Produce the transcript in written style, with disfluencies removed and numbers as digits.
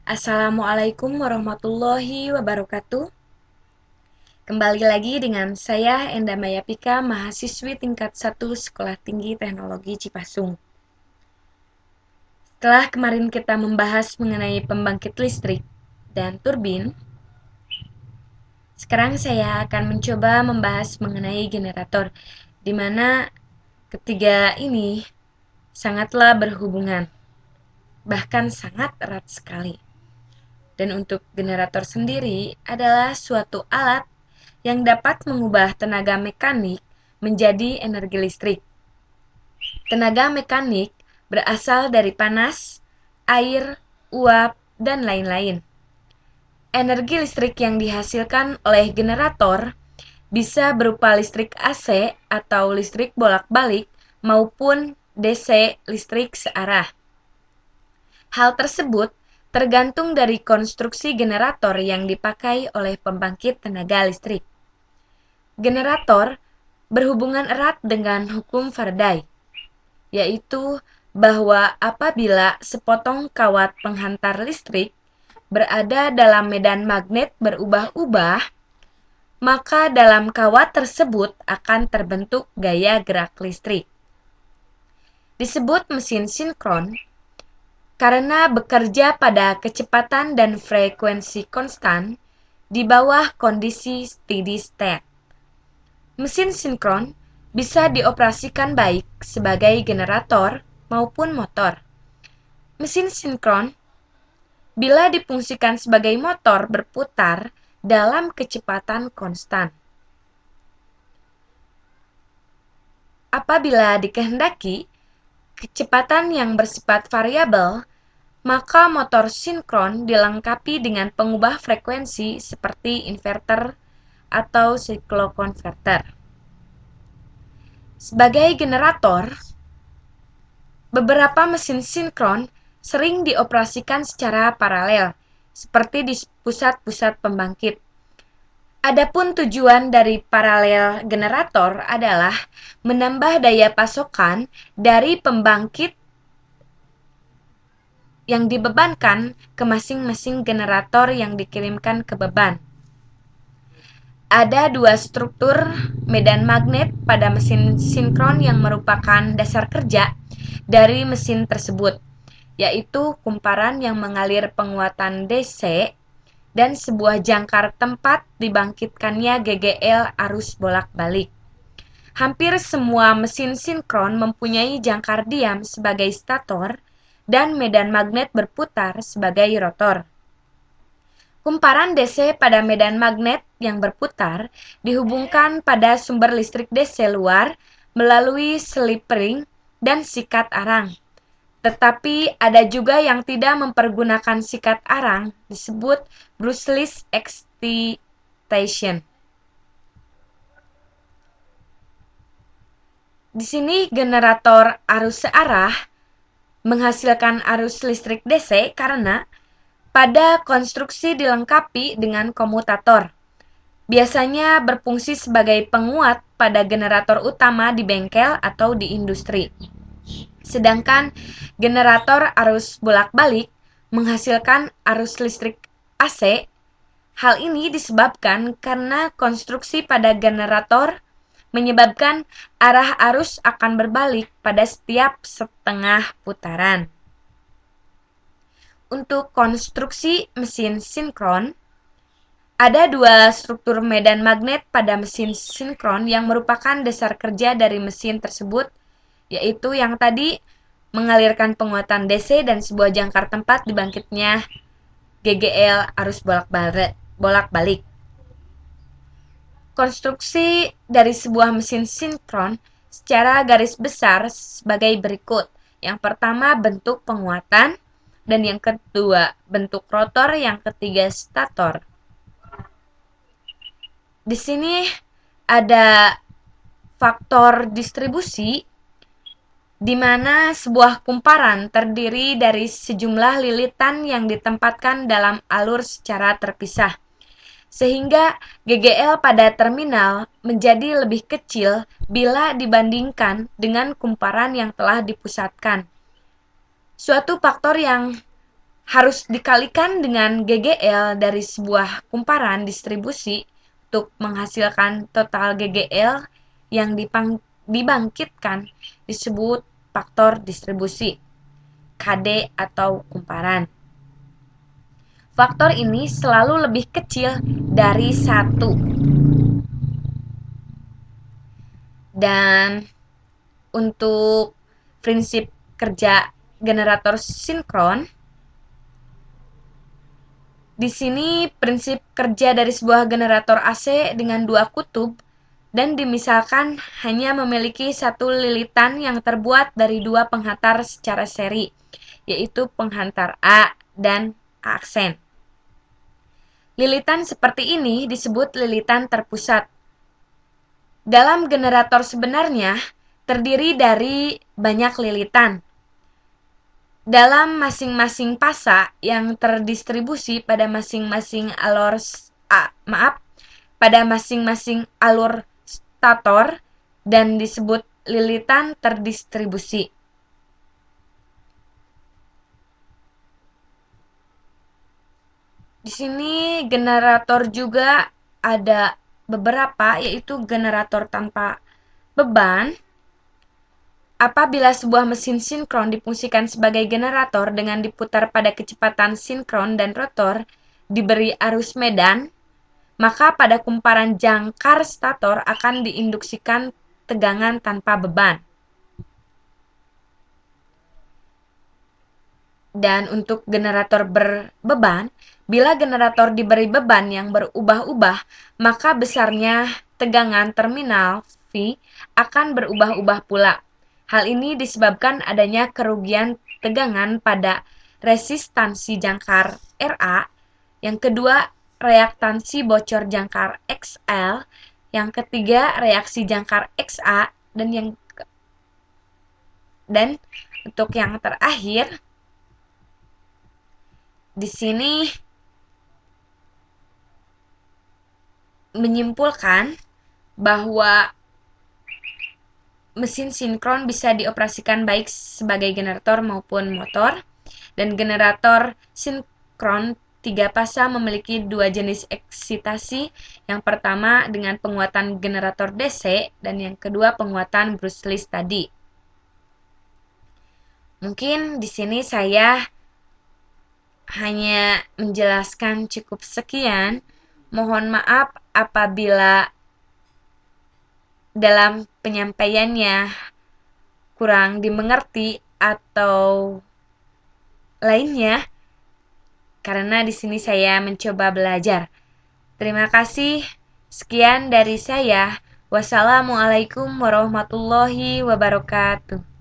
Assalamualaikum warahmatullahi wabarakatuh. Kembali lagi dengan saya Enda Mayapika, mahasiswi tingkat 1 Sekolah Tinggi Teknologi Cipasung. Setelah kemarin kita membahas mengenai pembangkit listrik dan turbin, sekarang saya akan mencoba membahas mengenai generator, di mana ketiga ini sangatlah berhubungan, bahkan sangat erat sekali. Dan untuk generator sendiri adalah suatu alat yang dapat mengubah tenaga mekanik menjadi energi listrik. Tenaga mekanik berasal dari panas, air, uap, dan lain-lain. Energi listrik yang dihasilkan oleh generator bisa berupa listrik AC atau listrik bolak-balik maupun DC listrik searah. Hal tersebut tergantung dari konstruksi generator yang dipakai oleh pembangkit tenaga listrik. Generator berhubungan erat dengan hukum Faraday, yaitu bahwa apabila sepotong kawat penghantar listrik berada dalam medan magnet berubah-ubah, maka dalam kawat tersebut akan terbentuk gaya gerak listrik. Disebut mesin sinkron karena bekerja pada kecepatan dan frekuensi konstan di bawah kondisi steady state. Mesin sinkron bisa dioperasikan baik sebagai generator maupun motor. Mesin sinkron bila difungsikan sebagai motor berputar dalam kecepatan konstan. Apabila dikehendaki kecepatan yang bersifat variabel, maka motor sinkron dilengkapi dengan pengubah frekuensi seperti inverter atau siklokonverter. Sebagai generator, beberapa mesin sinkron sering dioperasikan secara paralel, seperti di pusat-pusat pembangkit. Adapun tujuan dari paralel generator adalah menambah daya pasokan dari pembangkit yang dibebankan ke masing-masing generator yang dikirimkan ke beban. Ada dua struktur medan magnet pada mesin sinkron yang merupakan dasar kerja dari mesin tersebut, yaitu kumparan yang mengalir penguatan DC dan sebuah jangkar tempat dibangkitkannya GGL arus bolak-balik. Hampir semua mesin sinkron mempunyai jangkar diam sebagai stator dan medan magnet berputar sebagai rotor. Kumparan DC pada medan magnet yang berputar dihubungkan pada sumber listrik DC luar melalui slip ring dan sikat arang. Tetapi ada juga yang tidak mempergunakan sikat arang, disebut brushless excitation. Di sini generator arus searah menghasilkan arus listrik DC karena pada konstruksi dilengkapi dengan komutator. Biasanya berfungsi sebagai penguat pada generator utama di bengkel atau di industri. Sedangkan generator arus bolak-balik menghasilkan arus listrik AC. Hal ini disebabkan karena konstruksi pada generator menyebabkan arah arus akan berbalik pada setiap setengah putaran. Untuk konstruksi mesin sinkron, ada dua struktur medan magnet pada mesin sinkron yang merupakan dasar kerja dari mesin tersebut, yaitu yang tadi mengalirkan penguatan DC dan sebuah jangkar tempat dibangkitnya GGL arus bolak-balik. Konstruksi dari sebuah mesin sinkron secara garis besar sebagai berikut. Yang pertama bentuk penguatan, dan yang kedua bentuk rotor, yang ketiga stator. Di sini ada faktor distribusi di mana sebuah kumparan terdiri dari sejumlah lilitan yang ditempatkan dalam alur secara terpisah, sehingga GGL pada terminal menjadi lebih kecil bila dibandingkan dengan kumparan yang telah dipusatkan. Suatu faktor yang harus dikalikan dengan GGL dari sebuah kumparan distribusi untuk menghasilkan total GGL yang dibangkitkan disebut faktor distribusi, KD atau kumparan. Faktor ini selalu lebih kecil dari 1. Dan untuk prinsip kerja generator sinkron, di sini prinsip kerja dari sebuah generator AC dengan 2 kutub dan dimisalkan hanya memiliki satu lilitan yang terbuat dari 2 penghantar secara seri, yaitu penghantar A dan aksen. Lilitan seperti ini disebut lilitan terpusat. Dalam generator sebenarnya terdiri dari banyak lilitan dalam masing-masing pasa yang terdistribusi pada masing-masing alur stator dan disebut lilitan terdistribusi. Di sini generator juga ada beberapa, yaitu generator tanpa beban. Apabila sebuah mesin sinkron difungsikan sebagai generator dengan diputar pada kecepatan sinkron dan rotor diberi arus medan, maka pada kumparan jangkar stator akan diinduksikan tegangan tanpa beban. Dan untuk generator berbeban, bila generator diberi beban yang berubah-ubah, maka besarnya tegangan terminal V akan berubah-ubah pula. Hal ini disebabkan adanya kerugian tegangan pada resistansi jangkar Ra, yang kedua reaktansi bocor jangkar XL, yang ketiga reaksi jangkar XA, dan untuk yang terakhir di sini menyimpulkan bahwa mesin sinkron bisa dioperasikan baik sebagai generator maupun motor, dan generator sinkron 3 pasa memiliki 2 jenis eksitasi, yang pertama dengan penguatan generator DC dan yang kedua penguatan brushless tadi. Mungkin di sini saya hanya menjelaskan cukup sekian. Mohon maaf apabila dalam penyampaiannya kurang dimengerti atau lainnya, karena di sini saya mencoba belajar. Terima kasih. Sekian dari saya. Wassalamualaikum warahmatullahi wabarakatuh.